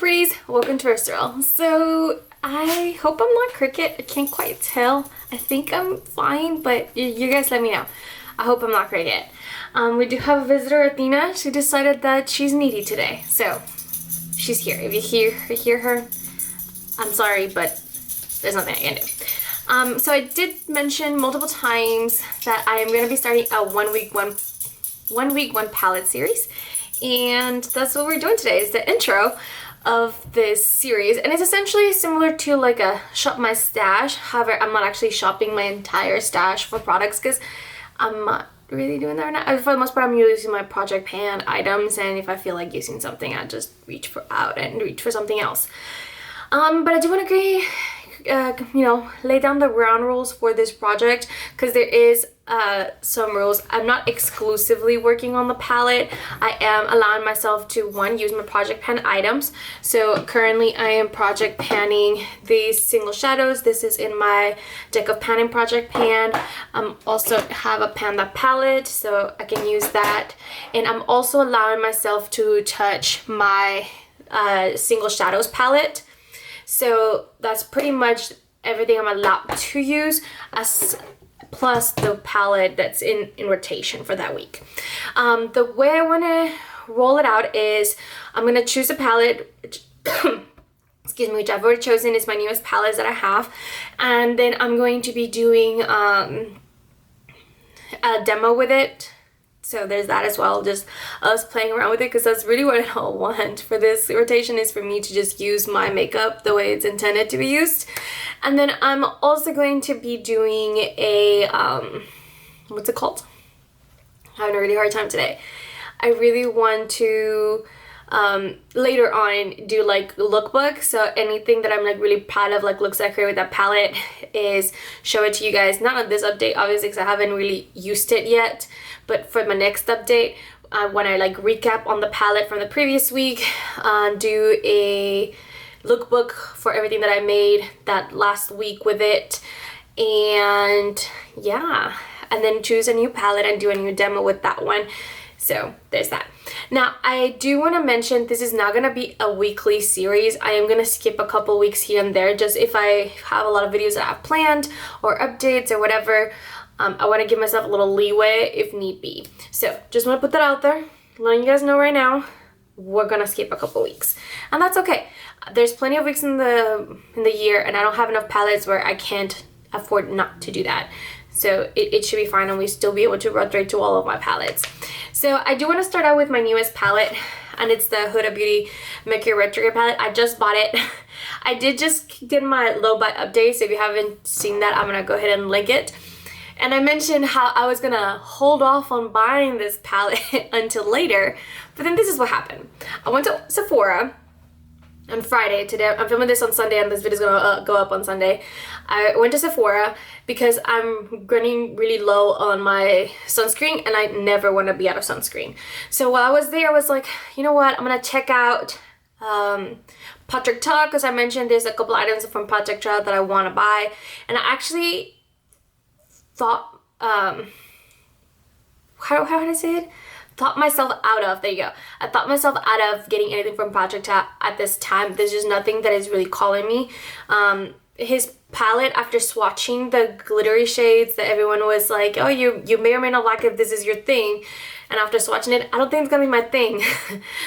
Pretties, welcome to our stroll. So I hope I'm not crooked. I can't quite tell. I think I'm fine, but you guys let me know. I hope I'm not crooked. We do have a visitor, Athena. She decided that she's needy today, so she's here. If you hear her, I'm sorry, but there's nothing I can do. So I did mention multiple times that I am going to be starting a one week one palette series, and that's what we're doing today. Is the intro of this series, and it's essentially similar to like a shop my stash. However, I'm not actually shopping my entire stash for products because I'm not really doing that right now. For the most part, I'm using my project pan items, and if I feel like using something, I just reach for something else. But I do want to lay down the ground rules for this project because there is some rules. I'm not exclusively working on the palette. I am allowing myself to use my project pan items. So currently I am project panning these single shadows. This is in my deck of panning project pan. Also have a panda palette, so I can use that. And I'm also allowing myself to touch my single shadows palette. So that's pretty much everything I'm allowed to use, plus the palette that's in rotation for that week. The way I want to roll it out is I'm going to choose a palette, excuse me, which I've already chosen. Is my newest palette that I have. And then I'm going to be doing a demo with it. So there's that as well, just us playing around with it, because that's really what I want for this rotation, is for me to just use my makeup the way it's intended to be used. And then I'm also going to be doing a, what's it called? I'm having a really hard time today. I really want to later on do like lookbook, so anything that I'm like really proud of, like looks that I created with that palette, is show it to you guys. Not on this update obviously because I haven't really used it yet, but for my next update I want to like recap on the palette from the previous week, do a lookbook for everything that I made that last week with it, and yeah, and then choose a new palette and do a new demo with that one. So there's that. Now I do want to mention this is not going to be a weekly series. I am going to skip a couple weeks here and there, just if I have a lot of videos that I have planned or updates or whatever. I want to give myself a little leeway if need be. So just want to put that out there, letting you guys know right now, we're going to skip a couple weeks. And that's okay. There's plenty of weeks in the year, and I don't have enough palettes where I can't afford not to do that. So it should be fine, and we still be able to rotate to all of my palettes. So I do want to start out with my newest palette, and it's the Huda Beauty Mercury Retrograde palette. I just bought it. I did just get my low buy update, so if you haven't seen that, I'm going to go ahead and link it. And I mentioned how I was going to hold off on buying this palette until later, but then this is what happened. I went to Sephora on Friday. Today I'm filming this on Sunday, and this video is gonna go up on Sunday. I went to Sephora because I'm running really low on my sunscreen, and I never want to be out of sunscreen. So while I was there, I was like, you know what, I'm gonna check out Project Talk, because I mentioned there's a couple items from Project Talk that I want to buy, and I actually thought how did I say it? Thought myself out of, there you go. I thought myself out of getting anything from Project Talk at this time. There's just nothing that is really calling me. His palette, after swatching the glittery shades that everyone was like, oh, you may or may not like it if this is your thing. And after swatching it, I don't think it's gonna be my thing.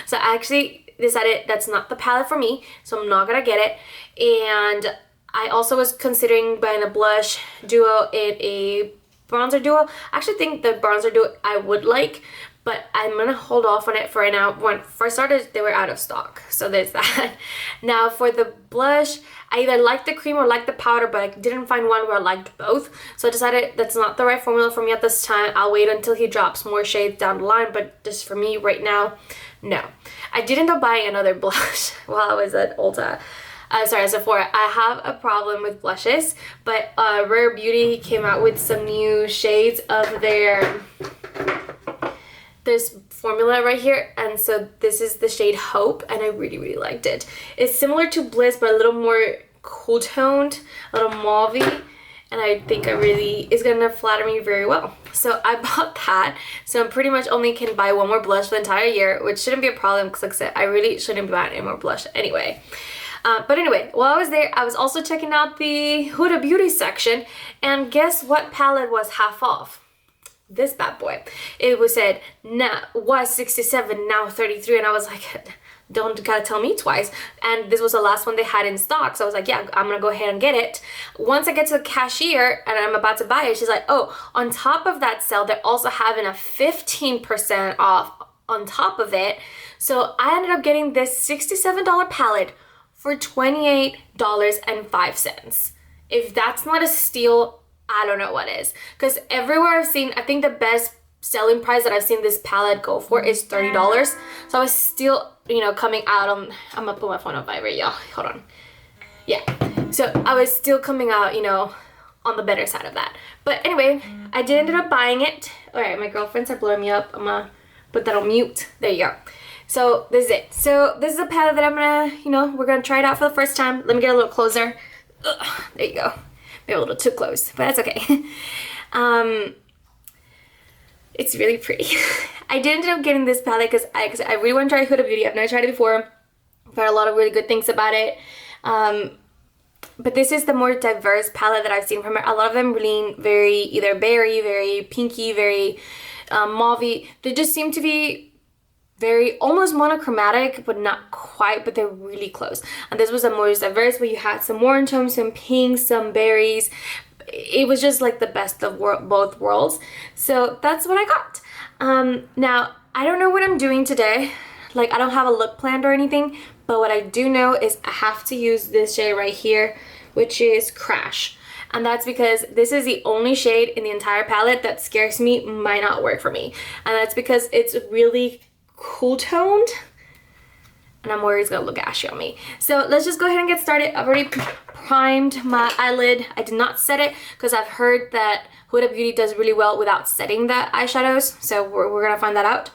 So I actually decided that's not the palette for me, so I'm not gonna get it. And I also was considering buying a blush duo and a bronzer duo. I actually think the bronzer duo I would like, but I'm going to hold off on it for right now. When first started, they were out of stock. So there's that. Now for the blush, I either liked the cream or liked the powder, but I didn't find one where I liked both. So I decided that's not the right formula for me at this time. I'll wait until he drops more shades down the line, but just for me right now, no. I did end up buying another blush while I was at Sephora. I have a problem with blushes, but Rare Beauty came out with some new shades of this formula right here, and so this is the shade Hope, and I really liked it. It's similar to Bliss, but a little more cool toned, a little mauvey, and I think it's gonna flatter me very well. So I bought that. So I'm pretty much only can buy one more blush for the entire year, which shouldn't be a problem because like I said, I really shouldn't be buying any more blush anyway. But anyway, while I was there, I was also checking out the Huda Beauty section, and guess what palette was half off? This bad boy. It was said, was 67, now 33, and I was like, don't gotta tell me twice. And this was the last one they had in stock, so I was like, yeah, I'm gonna go ahead and get it. Once I get to the cashier and I'm about to buy it, she's like, oh, on top of that sale, they're also having a 15% off on top of it. So I ended up getting this $67 palette for $28.05. If that's not a steal, I don't know what is. Because everywhere I've seen, I think the best selling price that I've seen this palette go for is $30. So I was still, you know, coming out on, I'm gonna put my phone on vibrate, y'all. Hold on. Yeah. So I was still coming out, you know, on the better side of that. But anyway, I did end up buying it. All right, my girlfriends are blowing me up. I'm gonna put that on mute. There you go. So this is it. So this is a palette that I'm gonna, you know, we're gonna try it out for the first time. Let me get a little closer. Ugh, there you go. Maybe a little too close, but that's okay. It's really pretty. I did end up getting this palette because I really want to try Huda Beauty. I've never tried it before. I've heard a lot of really good things about it. But this is the more diverse palette that I've seen from her. A lot of them lean very either berry, very pinky, very mauvey. They just seem to be very almost monochromatic, but not quite, but they're really close. And this was the most diverse, where you had some orange tones, some pinks, some berries. It was just like the best of both worlds. So that's what I got. Now, I don't know what I'm doing today. Like, I don't have a look planned or anything, but what I do know is I have to use this shade right here, which is Crash. And that's because this is the only shade in the entire palette that scares me might not work for me. And that's because it's really cool toned, and I'm worried it's gonna look ashy on me. So let's just go ahead and get started. I've already primed my eyelid. I did not set it because I've heard that Huda Beauty does really well without setting the eyeshadows, so we're gonna find that out.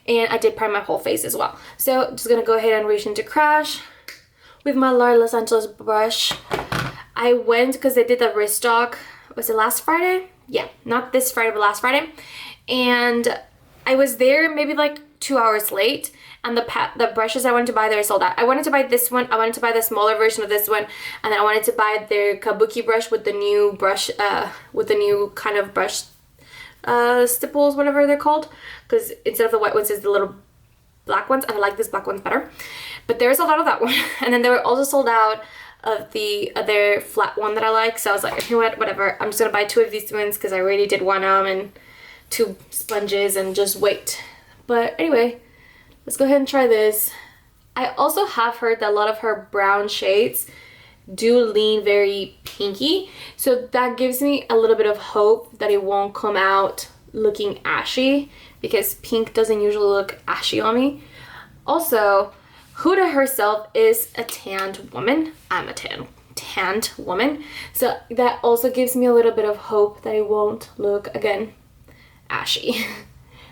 And I did prime my whole face as well. So just gonna go ahead and reach into Crash with my Los Angeles brush. I went because they did the wrist stock, was it last Friday? Yeah, not this Friday, but last Friday. And I was there maybe like 2 hours late, and the brushes I wanted to buy there sold out. I wanted to buy this one, I wanted to buy the smaller version of this one, and then I wanted to buy their kabuki brush with the new brush, with the new kind of brush stipples, whatever they're called, because instead of the white ones, it's the little black ones, and I like this black ones better. But there's a lot of that one, and then they were also sold out of the other flat one that I like, so I was like, you know what, whatever, I'm just gonna buy 2 of these ones because I already did one of them, and 2 sponges, and just wait. But anyway, let's go ahead and try this. I also have heard that a lot of her brown shades do lean very pinky, so that gives me a little bit of hope that it won't come out looking ashy, because pink doesn't usually look ashy on me. Also, Huda herself is a tanned woman. I'm a tanned woman, so that also gives me a little bit of hope that it won't look, again, ashy.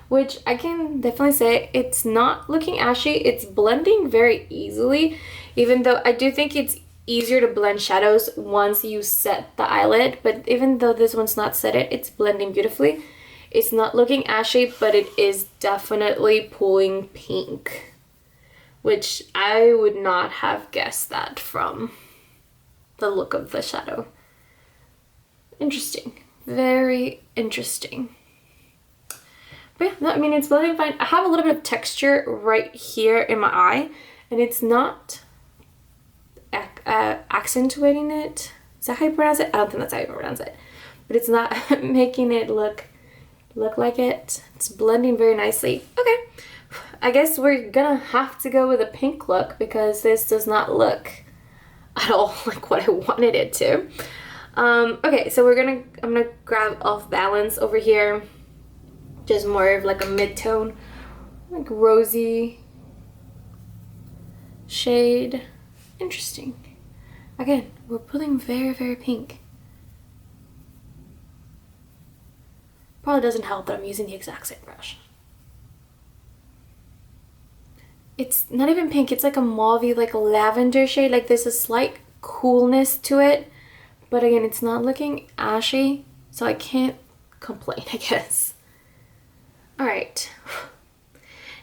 Which I can definitely say it's not looking ashy. It's blending very easily, even though I do think it's easier to blend shadows once you set the eyelid. But even though this one's not set it, it's blending beautifully. It's not looking ashy, but it is definitely pulling pink, which I would not have guessed that from the look of the shadow. Interesting. Very interesting. But yeah, no, I mean, it's blending fine. I have a little bit of texture right here in my eye, and it's not accentuating it. Is that how you pronounce it? I don't think that's how you pronounce it. But it's not making it look like it. It's blending very nicely. Okay, I guess we're gonna have to go with a pink look because this does not look at all like what I wanted it to. Okay, so I'm gonna grab Off Balance over here. Just more of like a mid-tone, like rosy shade. Interesting. Again, we're pulling very, very pink. Probably doesn't help that I'm using the exact same brush. It's not even pink, it's like a mauvey, like a lavender shade. Like there's a slight coolness to it, but again, it's not looking ashy, so I can't complain, I guess. All right,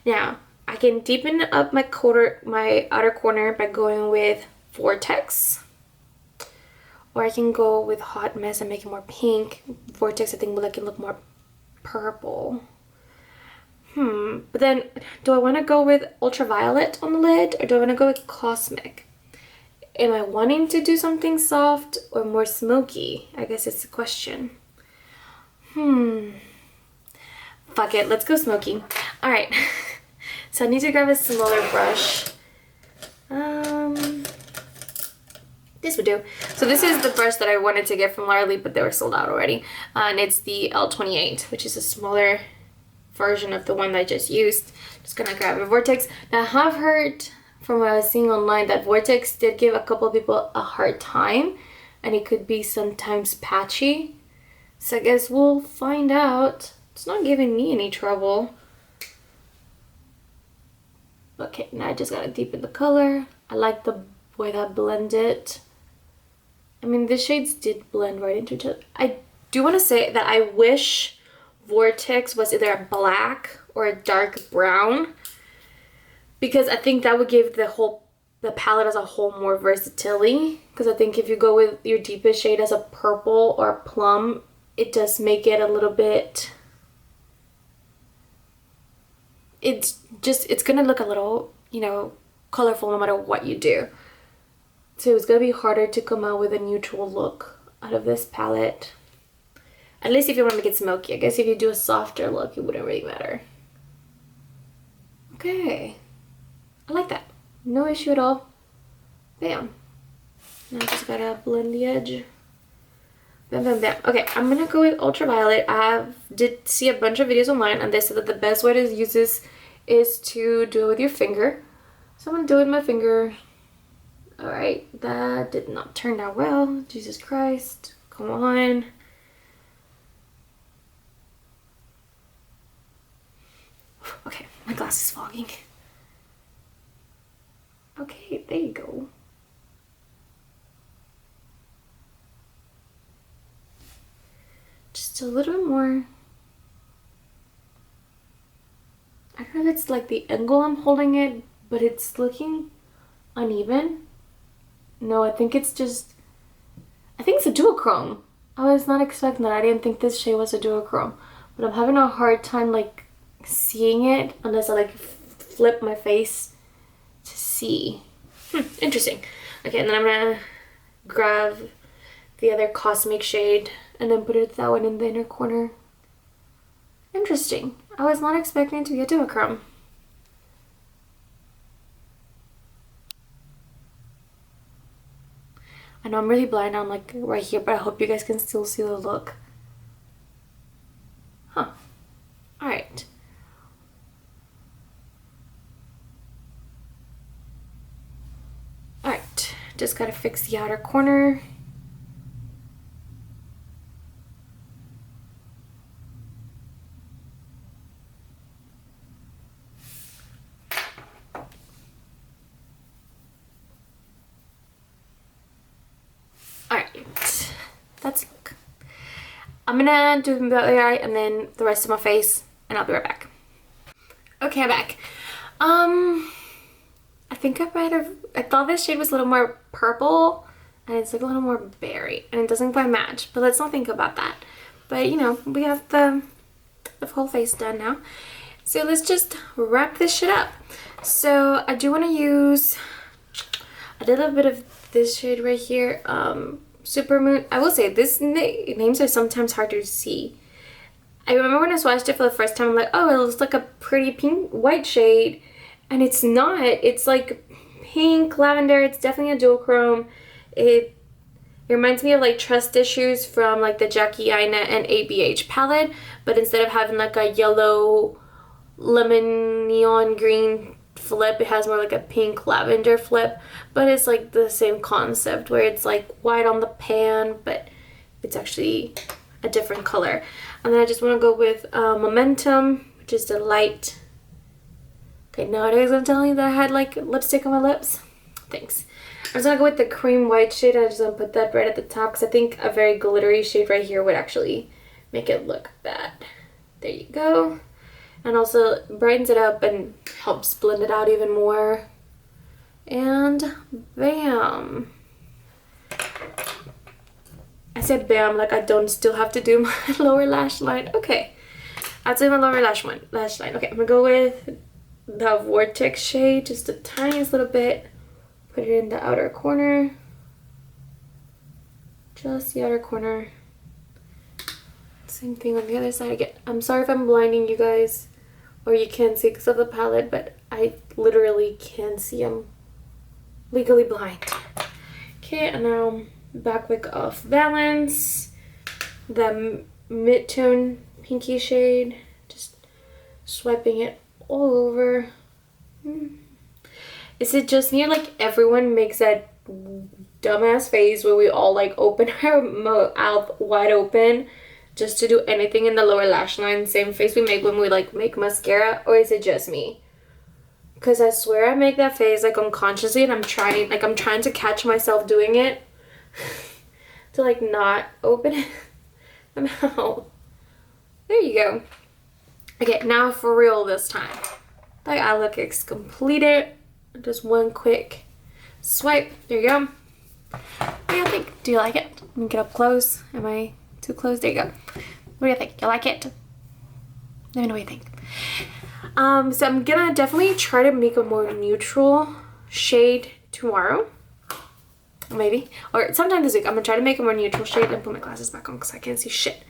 now I can deepen up my outer corner by going with Vortex, or I can go with Hot Mess and make it more pink. Vortex, I think, will make it look more purple. But then, do I want to go with Ultraviolet on the lid, or do I want to go with Cosmic? Am I wanting to do something soft or more smoky? I guess it's the question. Fuck it, let's go smoky. All right, so I need to grab a smaller brush. This would do. So this is the brush that I wanted to get from Laura Lee, but they were sold out already. And it's the L28, which is a smaller version of the one that I just used. Just gonna grab a Vortex. Now I have heard from what I was seeing online that Vortex did give a couple of people a hard time, and it could be sometimes patchy. So I guess we'll find out. It's not giving me any trouble. Okay, now I just gotta deepen the color. I like the way that blended. I mean, the shades did blend right into each other. I do want to say that I wish Vortex was either a black or a dark brown, because I think that would give the palette as a whole more versatility. Because I think if you go with your deepest shade as a purple or a plum, it does make it a little bit, it's gonna look a little, you know, colorful no matter what you do. So it's gonna be harder to come out with a neutral look out of this palette. At least if you want to make it smoky. I guess if you do a softer look, it wouldn't really matter. Okay. I like that. No issue at all. Bam. Now I just gotta blend the edge. Bam, bam, bam. Okay, I'm gonna go with Ultraviolet. I did see a bunch of videos online, and they said that the best way to use this is to do it with your finger. So I'm gonna do it with my finger. Alright, that did not turn out well. Jesus Christ. Come on. Okay, my glass is fogging. Okay, there you go. Just a little bit more. I don't know if it's like the angle I'm holding it, but it's looking uneven. No, I think it's just, I think it's a duochrome. I was not expecting that. I didn't think this shade was a duochrome, but I'm having a hard time like seeing it unless I like flip my face to see. Interesting. Okay, and then I'm gonna grab the other Cosmic shade and then put that one in the inner corner. Interesting. I was not expecting it to be a duochrome. I know I'm really blind. I'm like right here, but I hope you guys can still see the look. Huh. Alright. Alright. Just gotta fix the outer corner. That's look. I'm gonna do the other eye and then the rest of my face, and I'll be right back. Okay, I'm back. I think I thought this shade was a little more purple, and it's like a little more berry, and it doesn't quite match, but let's not think about that. But you know, we have the whole face done now. So let's just wrap this shit up. So I do want to use a little bit of this shade right here, Supermoon. I will say this names are sometimes harder to see. I remember when I swatched it for the first time, I'm like, oh, it looks like a pretty pink white shade, and it's not. It's like pink lavender. It's definitely a duochrome. It reminds me of like Trust Issues from like the Jackie Aina and ABH palette, but instead of having like a yellow lemon neon green flip, it has more like a pink lavender flip, but it's like the same concept where it's like white on the pan, but it's actually a different color. And then I just want to go with Momentum, which is the light. Okay, nowadays I'm telling you that I had like lipstick on my lips. Thanks. I'm just gonna go with the cream white shade. I just gonna put that right at the top because I think a very glittery shade right here would actually make it look bad. There you go. And also brightens it up and helps blend it out even more. And bam. I said bam like I don't still have to do my lower lash line. Okay. I'll do my lower lash line. Okay, I'm gonna go with the Vortex shade, just the tiniest little bit. Put it in the outer corner. Just the outer corner. Same thing on the other side again. I'm sorry if I'm blinding you guys or you can't see because of the palette, but I literally can't see. I'm legally blind. Okay, and now back wig off balance. The mid-tone pinky shade. Just swiping it all over. Is it just me or like everyone makes that dumbass face where we all like open our mouth wide open just to do anything in the lower lash line? Same face we make when we like make mascara, or is it just me? Because I swear I make that face like unconsciously, and I'm trying to catch myself doing it to like not open it. I'm out. There you go. Okay, now for real this time. Like eye look is completed. Just one quick swipe. There you go. What do you think? Do you like it? Let me get up close. Am I too close? There you go. What do you think? You like it? Let me know what you think. So I'm gonna definitely try to make a more neutral shade tomorrow. Maybe. Or sometime this week. I'm gonna try to make a more neutral shade and put my glasses back on because I can't see shit.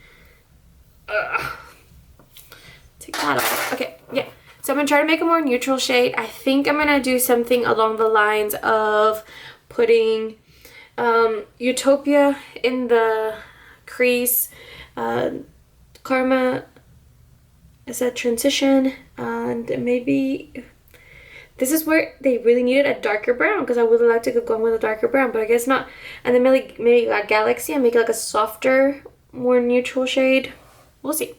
Take that off. Okay, yeah. So I'm going to try to make a more neutral shade. I think I'm going to do something along the lines of putting Utopia in the crease. Karma is a transition. And maybe this is where they really needed a darker brown because I would have liked to go with a darker brown, but I guess not. And then maybe like Galaxy and make it like a softer, more neutral shade. We'll see.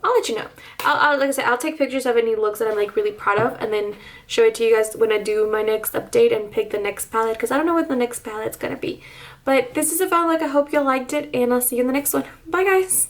I'll let you know. Like I said, I'll take pictures of any looks that I'm like really proud of and then show it to you guys when I do my next update and pick the next palette because I don't know what the next palette's gonna be. But this is a fun look. I hope you liked it and I'll see you in the next one. Bye guys!